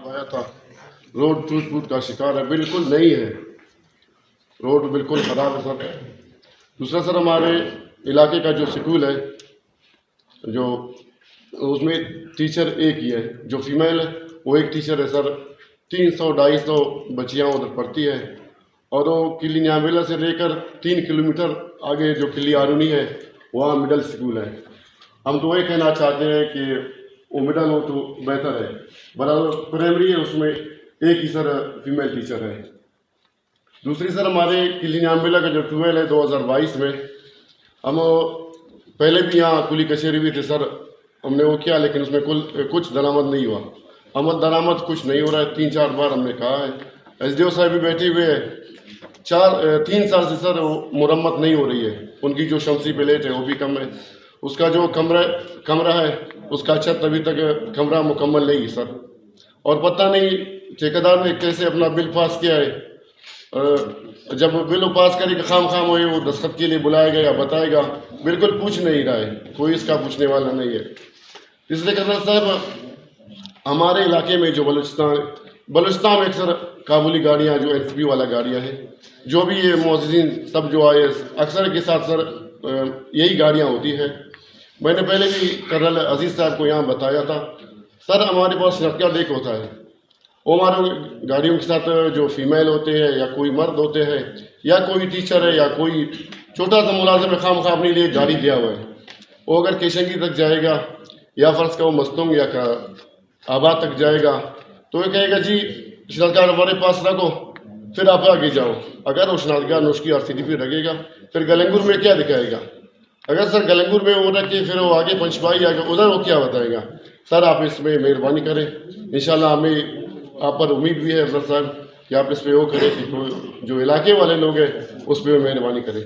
सैलाब आया था, रोड टूट फूट का शिकार है, बिल्कुल नहीं है, रोड बिल्कुल ख़राब है सर। दूसरा सर, हमारे इलाके का जो स्कूल है, जो उसमें टीचर एक ही है, जो फीमेल है वो एक टीचर है सर। 300-250 बच्चियाँ उधर पढ़ती है, और वो किली न्यामिला से लेकर 3 किलोमीटर आगे जो किली आरूनी है वहाँ मिडल स्कूल है। हम तो वही कहना चाहते हैं कि वो मिडल हो तो बेहतर है, बराबर प्राइमरी है उसमें एक ही सर फीमेल टीचर है। दूसरी सर, हमारे किली न्यामिला का जो 12 है 2022 में, हम पहले भी यहाँ कुली कचहरी भी थे सर, हमने वो किया लेकिन उसमें कुछ दरामद नहीं हुआ। दरामद कुछ नहीं हो रहा है, 3-4 बार हमने कहा है। एसडीओ साहब भी बैठे हुए हैं, 3 साल से सर वो मुरम्मत नहीं हो रही है। उनकी जो शमसी प्लेट है वो भी कम है, उसका जो कमरा है उसका छत अभी तक कमरा मुकम्मल नहीं है सर। और पता नहीं ठेकेदार ने कैसे अपना बिल पास किया है, जब बिल पास करेगा खाम हुए वो दस्तखत के लिए बुलाएगा या बताएगा, बिल्कुल पूछ नहीं रहा है, कोई इसका पूछने वाला नहीं है। इसलिए कर्नल साहब, हमारे इलाके में जो बलूचिस्तान में अक्सर काबुली गाड़ियाँ जो एनसीपी वाला गाड़ियाँ हैं, जो भी ये मोअज़्ज़िज़ीन सब जो आए अक्सर के साथ सर यही गाड़ियाँ होती हैं। मैंने पहले भी कर्नल अजीज़ साहब को यहाँ बताया था सर, हमारे पास शनाख्ती कार्ड एक होता है, वो हमारे गाड़ियों के साथ जो फीमेल होते हैं या कोई मर्द होते हैं या कोई टीचर है या कोई छोटा सा मुलाजिम है, खाम अपने लिए गाड़ी दिया हुआ है, वो अगर केशंगी तक जाएगा या फर्ज का वो मस्तूंग या का आबाद तक जाएगा तो वो कहेगा जी शनाख्ती कार्ड हमारे पास रखो, फिर आप आगे जाओ। अगर वो शनाख्ती कार्ड उसकी RCDP लगेगा, फिर गलंगुर में क्या दिखाएगा? अगर सर गलंगुर में वो रख के फिर वो आगे पंचबाई आगे उधर वो क्या बताएगा? सर आप इसमें मेहरबानी करें, इंशाल्लाह हमें आप पर उम्मीद भी है अफसर साहब कि आप इस पर वो करें कि जो इलाके वाले लोग हैं उस पर मेहरबानी करें।